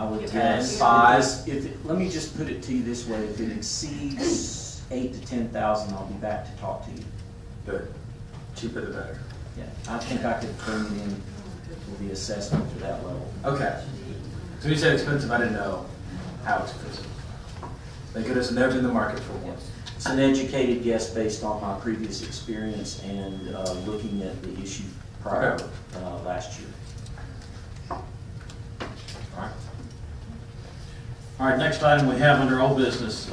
I would 10, guess 5. Let me just put it to you this way: if it exceeds 8,000 to 10,000, I'll be back to talk to you. Good. Cheaper the better. Yeah, I think I could bring it in with the assessment to that level. Okay. So you said expensive. I didn't know how expensive. Thank goodness I've never been in the market for one. It's an educated guess based on my previous experience and looking at the issue prior last year. All right, next item we have under old business.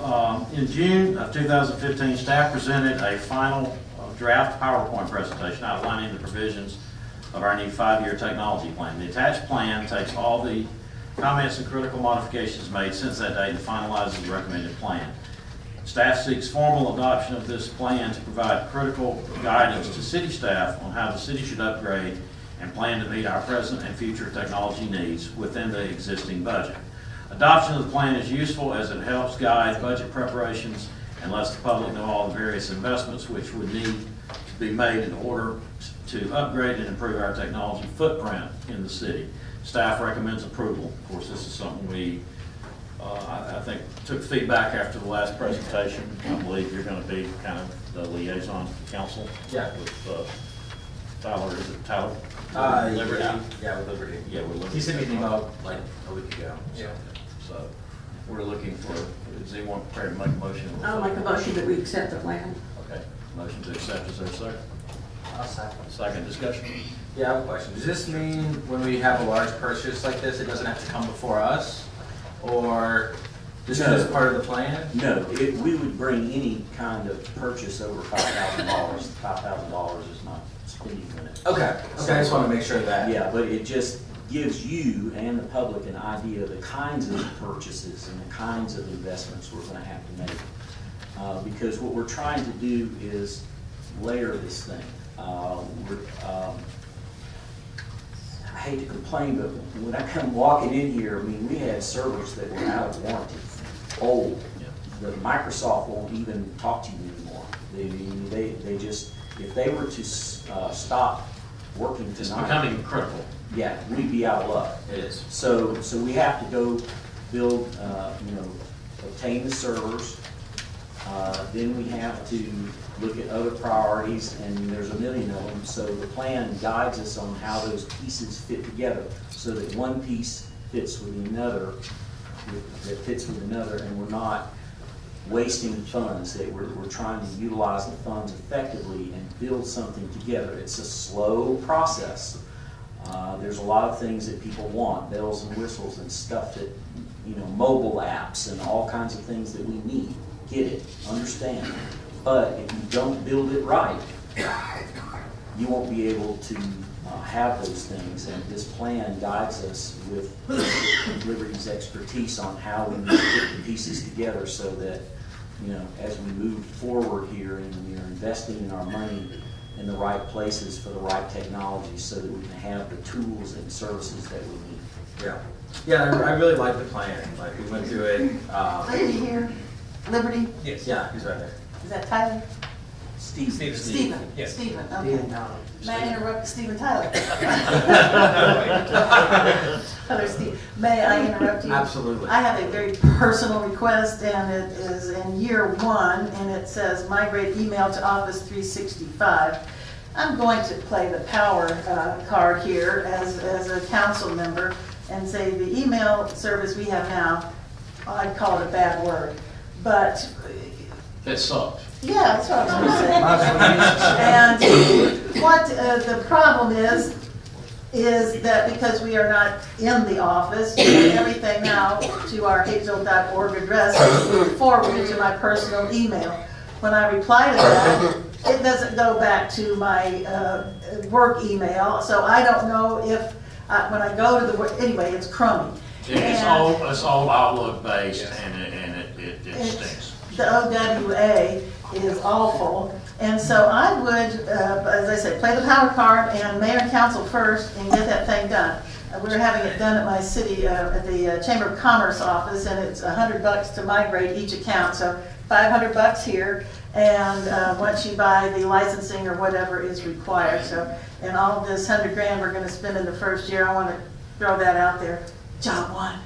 In June of 2015, staff presented a final draft PowerPoint presentation outlining the provisions of our new 5-year technology plan. The attached plan takes all the comments and critical modifications made since that date and finalizes the recommended plan. Staff seeks formal adoption of this plan to provide critical guidance to city staff on how the city should upgrade and plan to meet our present and future technology needs within the existing budget. Adoption of the plan is useful as it helps guide budget preparations and lets the public know all the various investments which would need to be made in order to upgrade and improve our technology footprint in the city. Staff recommends approval. Of course, this is something we, I think, took feedback after the last presentation. I believe you're going to be kind of the liaison council. Yeah. With Tyler, is it Tyler? Liberty. Yeah, with Liberty. Yeah, with Liberty. He sent me an email like a week ago. Yeah. So we're looking for, does anyone prepare to make a motion? I'll make a motion that we accept the plan. Okay, motion to accept, is there a second? I'll second. Second discussion? Yeah, I have a question. Does this mean when we have a large purchase like this, it doesn't have to come before us? Or this is part of the plan? No, we would bring any kind of purchase over $5,000. $5,000 is not spending limit. Okay, okay, I just want to make sure of that. Yeah, but it just gives you and the public an idea of the kinds of purchases and the kinds of investments we're going to have to make. Because what we're trying to do is layer this thing. I hate to complain, but when I come walking in here, I mean, we had servers that were out of warranty, old. The Microsoft won't even talk to you anymore. They just, if they were to stop working tonight, It's becoming critical. yeah, we'd be out of luck. It is. So we have to go build, obtain the servers. Then we have to look at other priorities, and there's a million of them. So the plan guides us on how those pieces fit together, so that one piece fits with another, and we're not wasting funds. That we're trying to utilize the funds effectively and build something together. It's a slow process. There's a lot of things that people want, bells and whistles and stuff that, mobile apps and all kinds of things that we need. Get it, understand. But if you don't build it right, you won't be able to have those things. And this plan guides us with Liberty's expertise on how we need to put the pieces together so that, as we move forward here and we are investing in our money in the right places for the right technology so that we can have the tools and services that we need. Yeah. Yeah, I really like the plan. Like, we went through it. Liberty here? Liberty? Yes. Yeah, he's right there. Is that Tyler? Stephen. Stephen. Yes. Stephen, okay. May I interrupt Stephen Tyler? Other Steve. May I interrupt you? Absolutely. I have a very personal request, and it is in year 1, and it says migrate email to Office 365. I'm going to play the power card here as a council member and say the email service we have now, I'd call it a bad word, but It sucks. yeah, that's what I was going to say. And what the problem is that because we are not in the office, everything now to our hapeville.org address is forwarded to my personal email. When I reply to that, it doesn't go back to my work email, so I don't know if when I go to the work, anyway, it's crummy. It's all Outlook based, and it stinks. The OWA is awful, and so I would, as I said, play the power card and mayor and council first and get that thing done. We're having it done at my city, at the Chamber of Commerce office, and it's $100 to migrate each account, so $500 here, and once you buy the licensing or whatever is required. So, and all of this $100 grand we're going to spend in the first year, I want to throw that out there. Job one.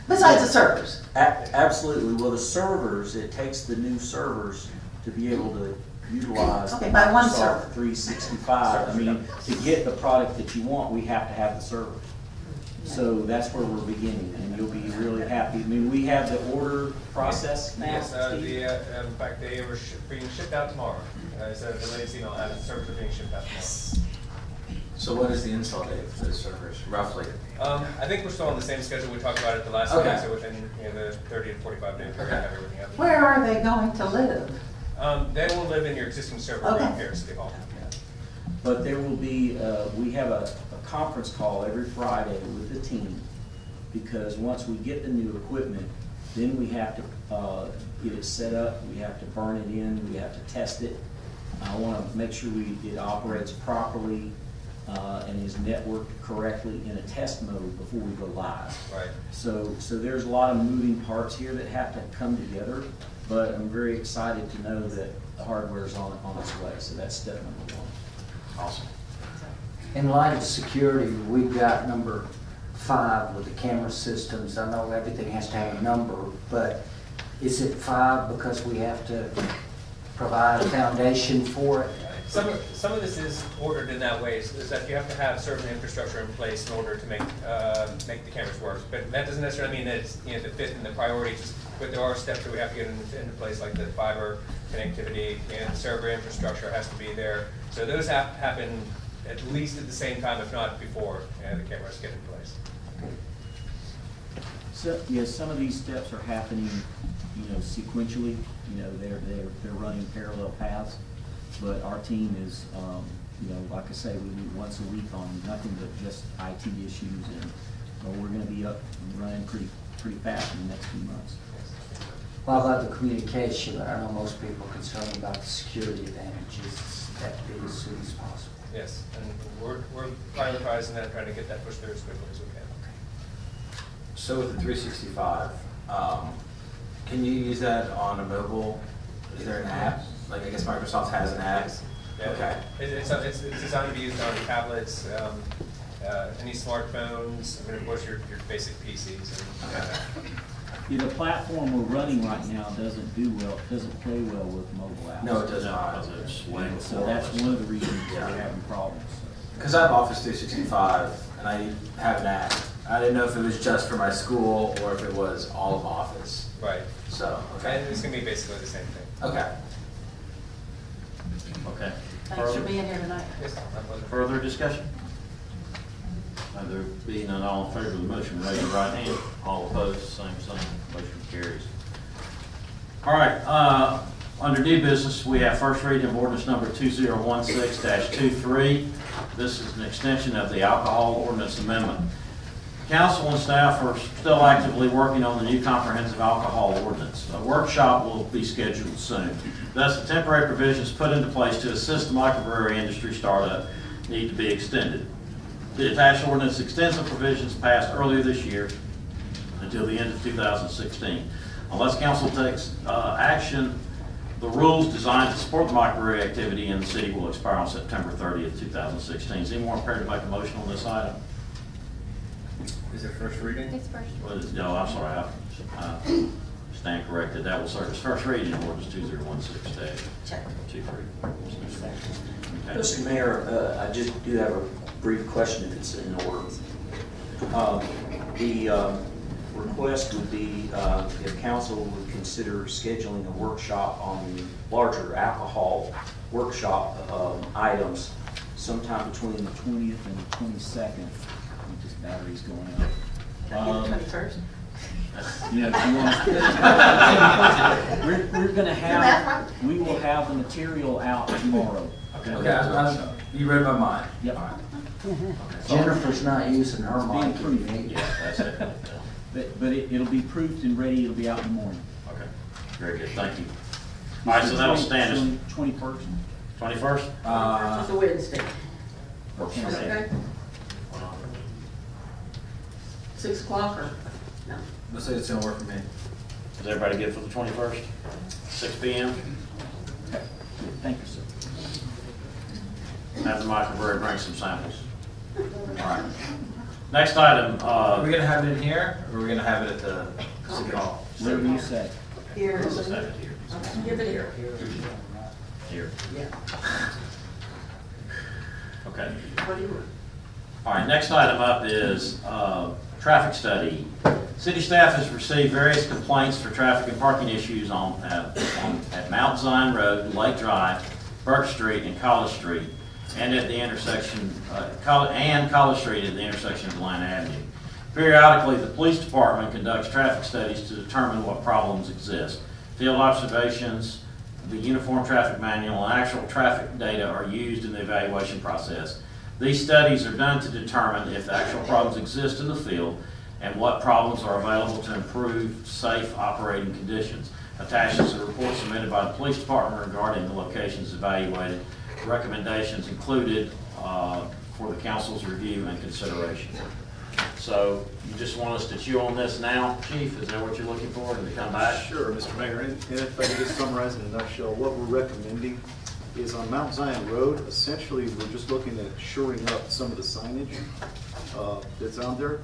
Besides the servers? Absolutely. Well, the servers, it takes the new servers to be able to utilize Okay, by one Microsoft server. 365. I mean, to get the product that you want, we have to have the servers. So that's where we're beginning, and you'll be really happy. I mean, we have the order process now, Yes, Steve? in fact, they were being shipped out tomorrow. So the latest email has the servers are being shipped out tomorrow. So what is the install date for those servers, roughly? I think we're still on the same schedule we talked about at the last Okay. meeting, so within the 30 to 45 days, we're gonna have everything up. Where are they going to live? They will live in your existing server Okay. room here at City Hall. But there will be, we have a conference call every Friday with the team, because once we get the new equipment, then we have to get it set up, we have to burn it in, we have to test it. I want to make sure it operates properly and is networked correctly in a test mode before we go live. Right. So there's a lot of moving parts here that have to come together, but I'm very excited to know that the hardware is on its way, so that's step number one. Awesome. In light of security, we've got number 5 with the camera systems. I know everything has to have a number, but is it 5 because we have to provide a foundation for it? Some of this is ordered in that way, so is that you have to have certain infrastructure in place in order to make the cameras work. But that doesn't necessarily mean that it's the fit and the priorities. But there are steps that we have to get into place, like the fiber connectivity and the server infrastructure has to be there. So those happen at least at the same time, if not before, the cameras get in place. So, yes, some of these steps are happening, sequentially. They're running parallel paths. But our team is, like I say, we meet once a week on nothing but just IT issues, and we're going to be up and running pretty fast in the next few months. Well, about the communication, I know most people are concerned about the security advantages that be as soon as possible. Yes, and we're prioritizing that, trying to get that pushed through as quickly as we can. So with the 365, can you use that on a mobile? Is there an app? Like, I guess Microsoft has an app. Yeah. Okay. It's designed to be used on tablets, any smartphones, of course your basic PCs. The platform we're running right now doesn't play well with mobile apps. No, it does No, not. it's way And so before that's us. one of the reasons we're having problems. Because I have Office 365 and I have an app. I didn't know if it was just for my school or if it was all of Office. Right. So, okay. And it's going to be basically the same thing. Okay. Okay. Thanks for being here tonight. Yes, my pleasure. Further discussion? There being none, all in favor of the motion, raise your right hand. All opposed, same sign. Motion carries. All right, under new business, we have first reading of ordinance number 2016-23. This is an extension of the alcohol ordinance amendment. Council and staff are still actively working on the new comprehensive alcohol ordinance. A workshop will be scheduled soon. Thus, the temporary provisions put into place to assist the microbrewery industry startup need to be extended. The attached ordinance extends the provisions passed earlier this year until the end of 2016. Unless council takes action, the rules designed to support the microbrewery activity in the city will expire on September 30th, 2016. Is anyone prepared to make a motion on this item? Is it first reading? It's first. No, I'm sorry, I stand corrected. That will serve as first reading of ordinance 2016-23. Okay. Mr. Mayor, I just do have a brief question if it's in order. The request would be if council would consider scheduling a workshop on the larger alcohol workshop items sometime between the 20th and the 22nd. I think this battery's going out. First. We're going to have, we will have the material out tomorrow. Okay, you read my mind. Yep. All right. Jennifer's not using her It's being mic. proofed. Yeah, that's it. But it'll be proofed and ready, it'll be out in the morning. Okay, very good, thank you. All right, so that'll stand as 21st. 21st? It's a Wednesday. Okay. 6 o'clock or, no? Looks like it's gonna work for me. Is everybody good for the 21st? 6 p.m.? Okay. Thank you, sir. Have the microbrewery bring some samples. All right. Next item, Are we gonna have it in here, or are we gonna have it at the city hall? Whatever you say. Here. let's just have it here. Give it here. Here. Yeah. Okay. What do you want? All right, next item up is traffic study. City staff has received various complaints for traffic and parking issues at Mount Zion Road, Lake Drive, Burke Street, and College Street, and at the intersection, College Street at the intersection of Atlanta Avenue. Periodically, the police department conducts traffic studies to determine what problems exist. Field observations, the uniform traffic manual, and actual traffic data are used in the evaluation process. These studies are done to determine if actual problems exist in the field and what problems are available to improve safe operating conditions. Attached is a report submitted by the police department regarding the locations evaluated. Recommendations included for the council's review and consideration. So you just want us to chew on this now, Chief? Is that what you're looking for, and to come back? Sure, Mr. Mayor, and if I could just summarize in a nutshell, what we're recommending is on Mount Zion Road, essentially, we're just looking at shoring up some of the signage that's out there.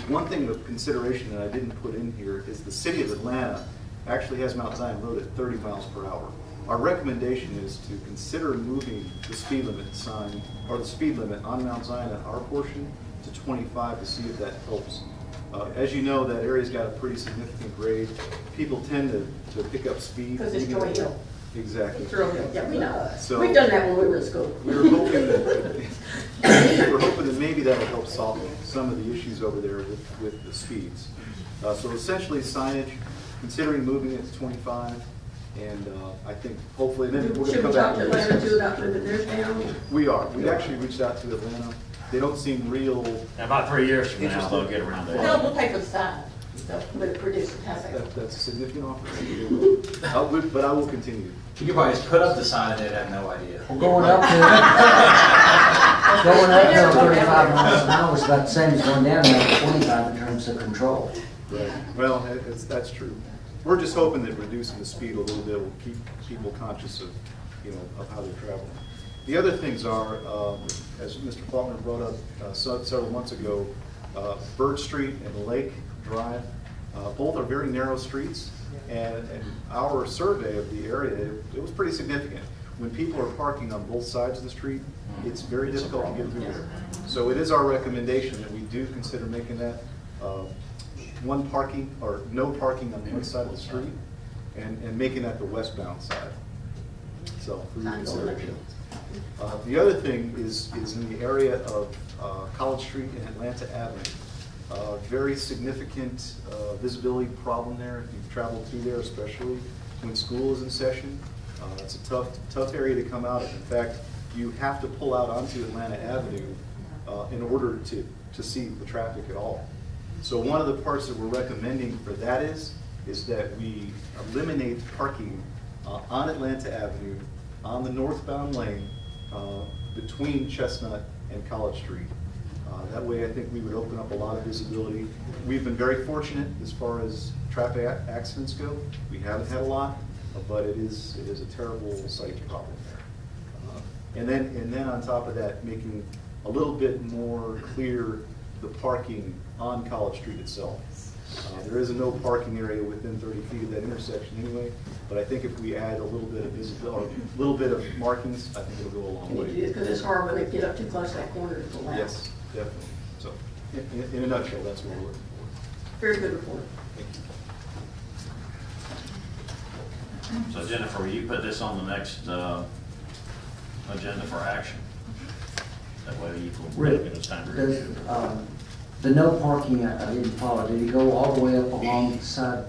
One thing of consideration that I didn't put in here is the city of Atlanta actually has Mount Zion Road at 30 miles per hour. Our recommendation is to consider moving the speed limit sign, or the speed limit on Mount Zion at our portion to 25 to see if that helps. As you know, that area's got a pretty significant grade. People tend to pick up speed. Because it's Troy Hill. Exactly. It's real good. Yeah, we know. So- We've done that when we were in school. We were hoping that maybe that'll help solve some of the issues over there with the speeds. So essentially signage, considering moving it to 25, and I think hopefully then we're going to Should come we back. talk to Atlanta too about moving theirs down? We are. We actually reached out to Atlanta. They don't seem real. Now, about 3 years from now, they'll get around Well, that. we'll pay for the sign. So, when it produces, how's that? That's a significant offer. But I will continue. You could probably just put up the sign and they'd have no idea. Going up to, going up to 35 miles an hour is about the same as going down to 25 in terms of control. Right. Well, that's true. We're just hoping that reducing the speed a little bit will keep people conscious of, of how they're traveling. The other things are, as Mr. Faulkner brought up several months ago, Bird Street and Lake Drive, both are very narrow streets, and our survey of the area, it was pretty significant. When people are parking on both sides of the street, it's very difficult to get through there. So it is our recommendation that we do consider making that one parking, or no parking on one side of the street, and making that the westbound side. So for your consideration. The other thing is in the area of College Street and Atlanta Avenue. Very significant visibility problem there. If you've traveled through there, especially when school is in session, it's a tough area to come out of. In fact, you have to pull out onto Atlanta Avenue in order to see the traffic at all. So one of the parts that we're recommending for that is that we eliminate parking on Atlanta Avenue on the northbound lane between Chestnut and College Street. That way I think we would open up a lot of visibility. We've been very fortunate as far as traffic accidents go. We haven't had a lot, but it is a terrible site problem there. And then on top of that, making a little bit more clear the parking on College Street itself. There is a no parking area within 30 feet of that intersection anyway, but I think if we add a little bit of visibility, a little bit of markings, I think it'll go a long way. Because it's hard when they get up too close to that corner to pull out. Yes, definitely. So, in a nutshell, that's what we're looking for. Very good report. Thank you. So Jennifer, will you put this on the next agenda for action? That way you can Rick, get time to review. The no parking, I didn't follow. Did he go all the way up alongside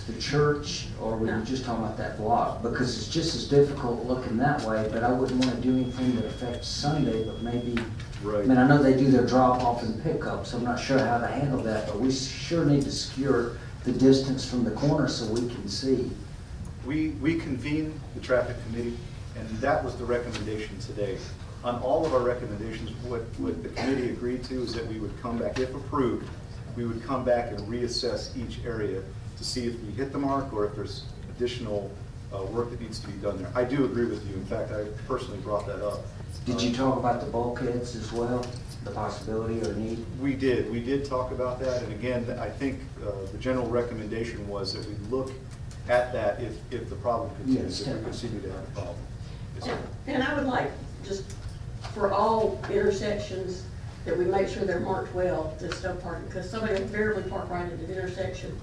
the church, or were you just talking about that block? Because it's just as difficult looking that way, but I wouldn't want to do anything that affects Sunday, but maybe, Right. I mean, I know they do their drop off and pickup, so I'm not sure how to handle that, but we sure need to secure the distance from the corner so we can see. We convened the traffic committee, and that was the recommendation today. On all of our recommendations, what the committee agreed to is that we would come back, if approved, we would come back and reassess each area to see if we hit the mark or if there's additional work that needs to be done there. I do agree with you. In fact, I personally brought that up. Did you talk about the bulkheads as well? the possibility or need? We did talk about that, and again, I think the general recommendation was that we look at that if the problem continues, Yes, if we continue to have a problem. Yes, And I would like, just for all intersections, that we make sure they're marked well, this no parking, because somebody invariably park right at the intersection.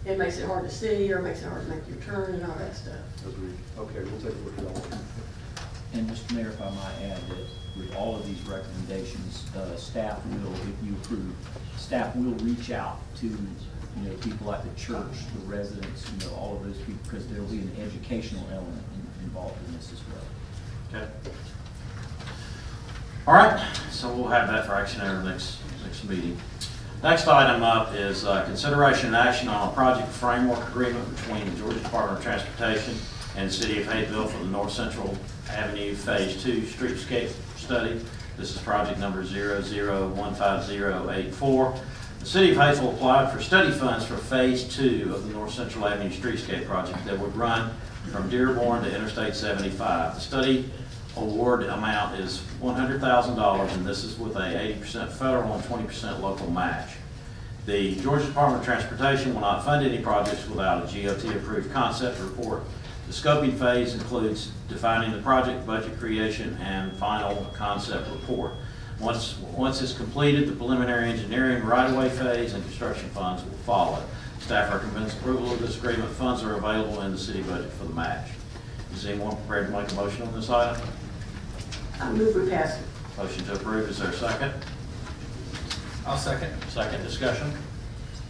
It makes it hard to see, or makes it hard to make your turn and all that stuff. Agreed. Okay, we'll take a look at all of that. And Mr. Mayor, if I might add that with all of these recommendations, staff will, if you approve, staff will reach out to, people at the church, the residents, all of those people, because there will be an educational element involved in this as well. Okay. All right, so we'll have that for action at our next meeting. Next item up is consideration and action on a project framework agreement between the Georgia Department of Transportation and the City of Hapeville for the North Central Avenue Phase 2 Streetscape Study. This is project number 0015084. The City of Hapeville applied for study funds for Phase 2 of the North Central Avenue Streetscape project that would run from Dearborn to Interstate 75. The study award amount is $100,000, and this is with a 80% federal and 20% local match. The Georgia Department of Transportation will not fund any projects without a GOT-approved concept report. The scoping phase includes defining the project, budget creation, and final concept report. Once it's completed, the preliminary engineering, right-of-way phase, and construction funds will follow. Staff recommends approval of this agreement. Funds are available in the city budget for the match. Is anyone prepared to make a motion on this item? I move we pass it. Motion to approve, is there a second? I'll second. Second discussion?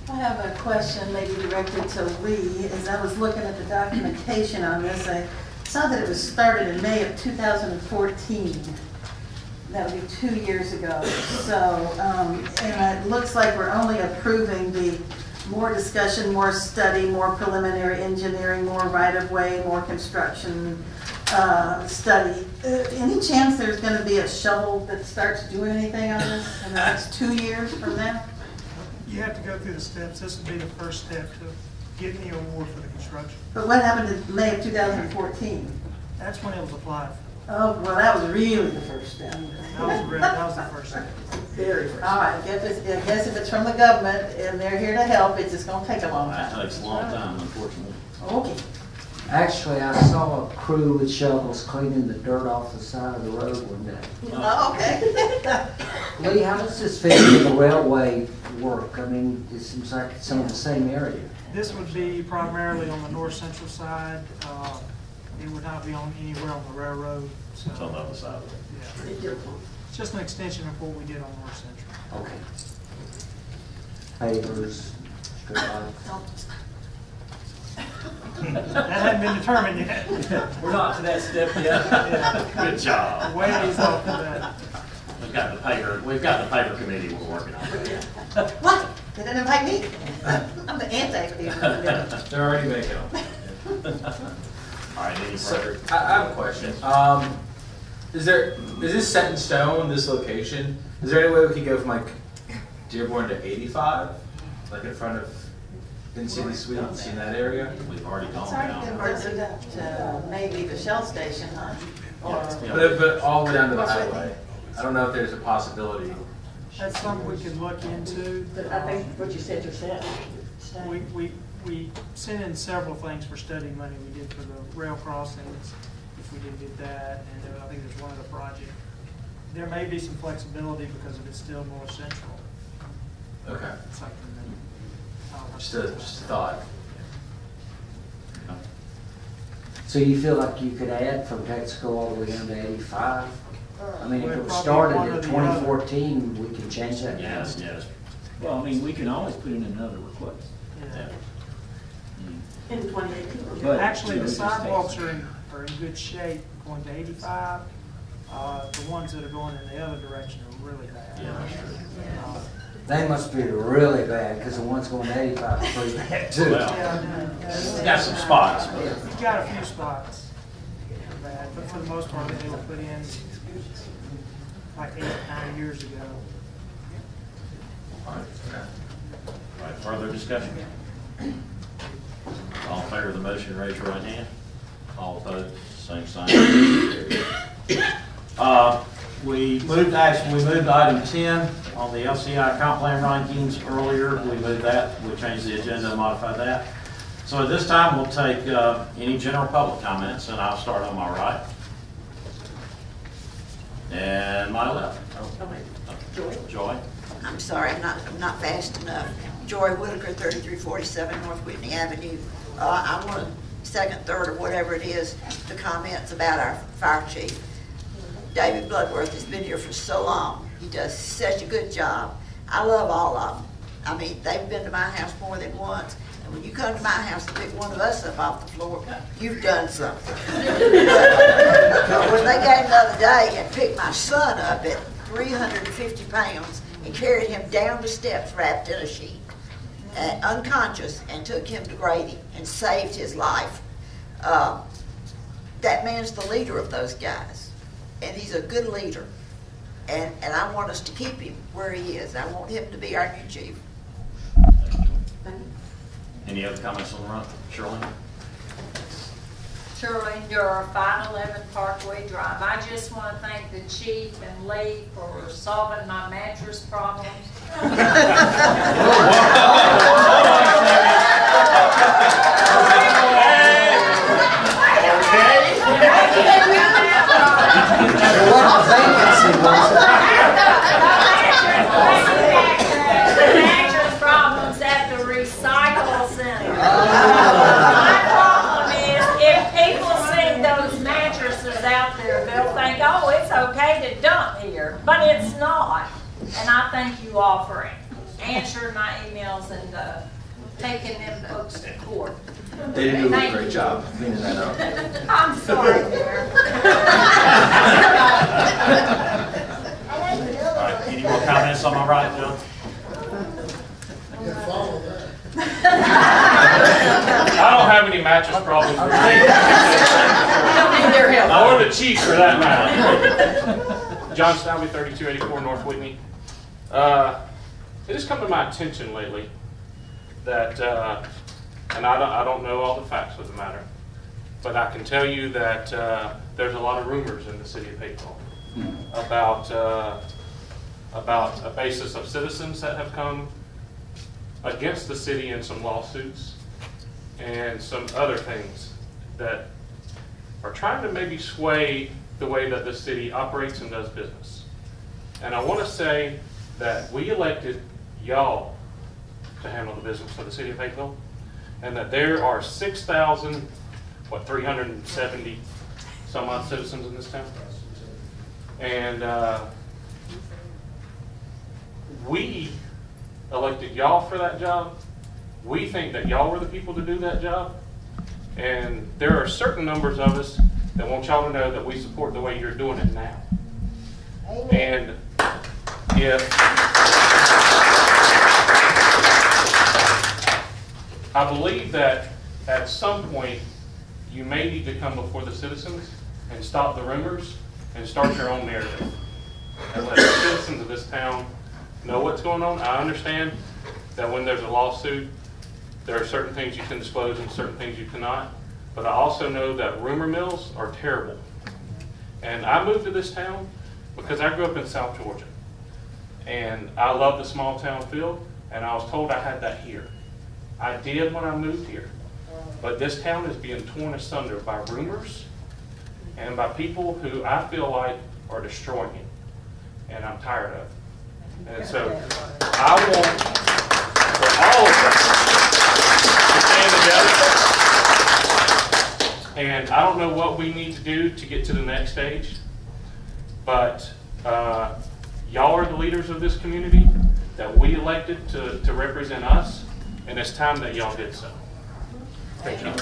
I have a question maybe directed to Lee. As I was looking at the documentation on this, I saw that it was started in May of 2014. That would be 2 years ago. So, and it looks like we're only approving the more discussion, more study, more preliminary engineering, more right-of-way, more construction study. Any chance there's going to be a shovel that starts doing anything on this in the next 2 years from now? You have to go through the steps. This would be the first step to getting the award for the construction. But what happened in May of 2014? That's when it was applied for. Oh, well, that was really the first step. That was the first step. Very first. All right, I guess if it's from the government and they're here to help, it's just going to take a long That time. takes a long time, unfortunately. Okay. Actually, I saw a crew with shovels cleaning the dirt off the side of the road one day. Oh, okay. Lee, how does this fit into the railway work? I mean, it seems like it's on the same area. This would be primarily on the north central side. It would not be on anywhere on the railroad. So, It's on the other side of it. yeah. It's just an extension of what we did on North Central. Okay. Pavers, strip lights. That hadn't been determined yet. We're not to that step yet. Good job. Ways off of that. We've got the paper committee we're working on. What? They didn't invite me? I'm the anti-paper. They're already making them. All right, any So, further? I have a question. Is this set in stone, this location? Is there any way we could go from like Dearborn to 85? Like in front of in-city suites in that area? We've already gone It's already down. converted to maybe the Shell station, huh? Or, But all the way down to the highway. I don't know if there's a possibility. That's something we could look into. But I think what you said yourself. We sent in several things for study money. We did for the rail crossings, if we did get that, and I think there's one other project. There may be some flexibility because if it's still north central. Okay. It's something that, Just a thought. So you feel like you could add from Texaco all the way down to 85? I mean, if it was Probably started one or in the 2014, we can change that. Yes, yes. Well, I mean, we can always put in another request. yeah. In 2018. But, Actually, you know, the it just sidewalks takes- are in good shape going to 85. The ones that are going in the other direction are really bad. Yeah, that's true. They must be really bad, because the ones going to 85 are pretty bad too. Well, it's got some spots, but We've got a few spots that are bad, but for the most part, they were put in like 8 or 9 years ago. all right, further discussion? All in favor of the motion, raise your right hand. All opposed, same sign. We moved to item 10 on the LCI comp plan rankings earlier. We moved that, we changed the agenda and modified that. So at this time, we'll take any general public comments, and I'll start on my right. And my left. Joy. I'm sorry, I'm not fast enough. Joy Whitaker, 3347 North Whitney Avenue. I want second, third, or whatever it is, the comments about our fire chief. David Bloodworth has been here for so long. He does such a good job. I love all of them. I mean, they've been to my house more than once. And when you come to my house and pick one of us up off the floor, you've done something. But when they came the other day and picked my son up at 350 pounds and carried him down the steps wrapped in a sheet, unconscious, and took him to Grady and saved his life, that man's the leader of those guys. And he's a good leader. And I want us to keep him where he is. I want him to be our new chief. Any other comments on the run? Shirley? Shirley Durr, 511 Parkway Drive. I just want to thank the chief and Lee for solving my mattress problems. Mattress problems at the recycle center. My problem is if people see those mattresses out there, they'll think, oh, it's okay to dump here, but it's not. And I thank you all for answering my emails and taking them folks to court. They didn't do a great job cleaning that up. I'm sorry, dear. All right, any more comments on my right, Joe? I don't have any mattress problems. Or the chief, for that matter. John Stalby, 3284 North Whitney. It has come to my attention lately that, and I don't know all the facts of the matter, but I can tell you that there's a lot of rumors in the city of Hapeville about a basis of citizens that have come against the city in some lawsuits and some other things that are trying to maybe sway the way that the city operates and does business. And I want to say that we elected y'all to handle the business of the city of Hapeville, and that there are 370 some odd citizens in this town. And we elected y'all for that job. We think that y'all were the people to do that job. And there are certain numbers of us that want y'all to know that we support the way you're doing it now. And if I believe that at some point you may need to come before the citizens and stop the rumors and start your own narrative and let the citizens of this town know what's going on. I understand that when there's a lawsuit, there are certain things you can disclose and certain things you cannot, but I also know that rumor mills are terrible. And I moved to this town because I grew up in South Georgia, and I love the small town feel, and I was told I had that here. I did when I moved here, but this town is being torn asunder by rumors and by people who I feel like are destroying it, and I'm tired of it. And so I want for all of us to stand together, and I don't know what we need to do to get to the next stage, but y'all are the leaders of this community that we elected to represent us, and it's time that y'all did so. Thank you.